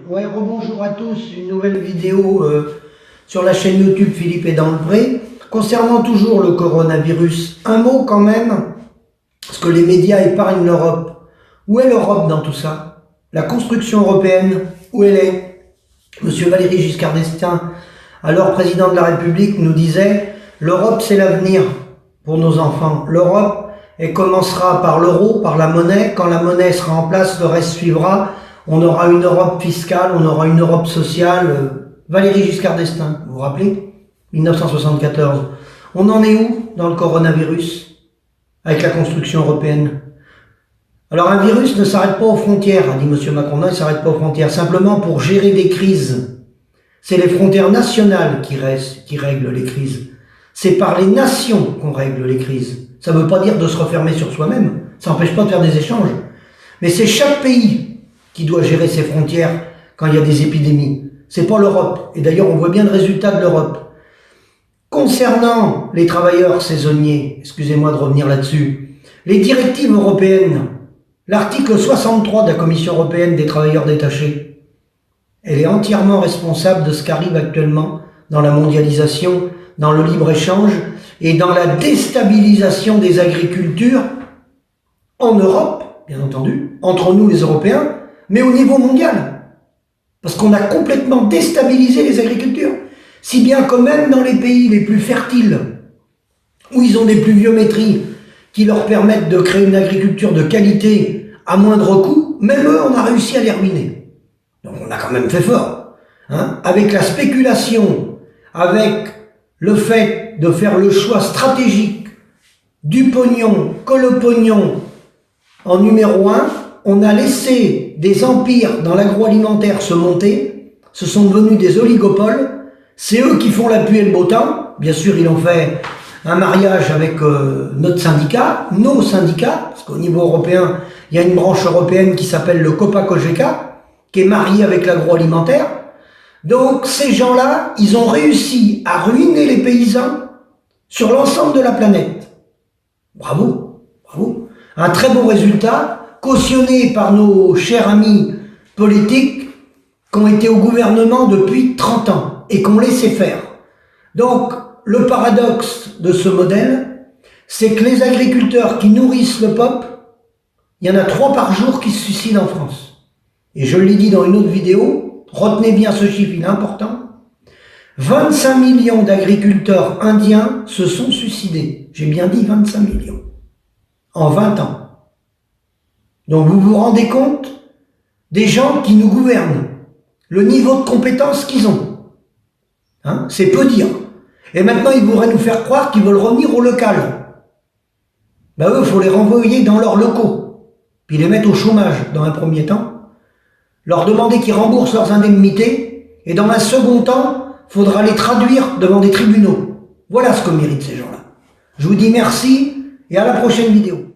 Ouais, rebonjour à tous, une nouvelle vidéo sur la chaîne YouTube Philippe est dans le pré. Concernant toujours le coronavirus, un mot quand même, parce que les médias épargnent l'Europe. Où est l'Europe dans tout ça? La construction européenne, où elle est? Monsieur Valéry Giscard d'Estaing, alors président de la République, nous disait « L'Europe c'est l'avenir pour nos enfants. L'Europe, elle commencera par l'euro, par la monnaie. Quand la monnaie sera en place, le reste suivra. On aura une Europe fiscale, on aura une Europe sociale. » Valéry Giscard d'Estaing, vous vous rappelez? 1974. On en est où dans le coronavirus avec la construction européenne? Alors un virus ne s'arrête pas aux frontières, a dit M. Macron. Non, il ne s'arrête pas aux frontières. Simplement pour gérer des crises. C'est les frontières nationales qui règlent les crises. C'est par les nations qu'on règle les crises. Ça ne veut pas dire de se refermer sur soi-même. Ça n'empêche pas de faire des échanges. Mais c'est chaque pays qui doit gérer ses frontières quand il y a des épidémies. C'est pas l'Europe. Et d'ailleurs, on voit bien le résultat de l'Europe. Concernant les travailleurs saisonniers, excusez-moi de revenir là-dessus, les directives européennes, l'article 63 de la Commission européenne des travailleurs détachés, elle est entièrement responsable de ce qu'arrive actuellement dans la mondialisation, dans le libre-échange et dans la déstabilisation des agricultures en Europe, bien entendu, entre nous les Européens, mais au niveau mondial. Parce qu'on a complètement déstabilisé les agricultures. Si bien que même dans les pays les plus fertiles, où ils ont des pluviométries qui leur permettent de créer une agriculture de qualité à moindre coût, même eux, on a réussi à les ruiner. Donc on a quand même fait fort. Hein, avec la spéculation, avec le fait de faire le choix stratégique du pognon, que le pognon en numéro 1, on a laissé des empires dans l'agroalimentaire se monter, ce sont devenus des oligopoles, c'est eux qui font la pluie et le beau temps. Bien sûr, ils ont fait un mariage avec notre syndicat, nos syndicats, parce qu'au niveau européen, il y a une branche européenne qui s'appelle le COPA-COGECA, qui est mariée avec l'agroalimentaire. Donc ces gens-là, ils ont réussi à ruiner les paysans sur l'ensemble de la planète. Bravo, bravo. Un très beau résultat, cautionné par nos chers amis politiques qui ont été au gouvernement depuis 30 ans et qui ont laissé faire. Donc, le paradoxe de ce modèle, c'est que les agriculteurs qui nourrissent le peuple, il y en a 3 par jour qui se suicident en France. Et je l'ai dit dans une autre vidéo, retenez bien ce chiffre, il est important. 25 millions d'agriculteurs indiens se sont suicidés. J'ai bien dit 25 millions. En 20 ans. Donc vous vous rendez compte des gens qui nous gouvernent, le niveau de compétence qu'ils ont. Hein, c'est peu dire. Et maintenant, ils voudraient nous faire croire qu'ils veulent revenir au local. Ben eux, il faut les renvoyer dans leurs locaux, puis les mettre au chômage dans un premier temps, leur demander qu'ils remboursent leurs indemnités, et dans un second temps, il faudra les traduire devant des tribunaux. Voilà ce que méritent ces gens-là. Je vous dis merci, et à la prochaine vidéo.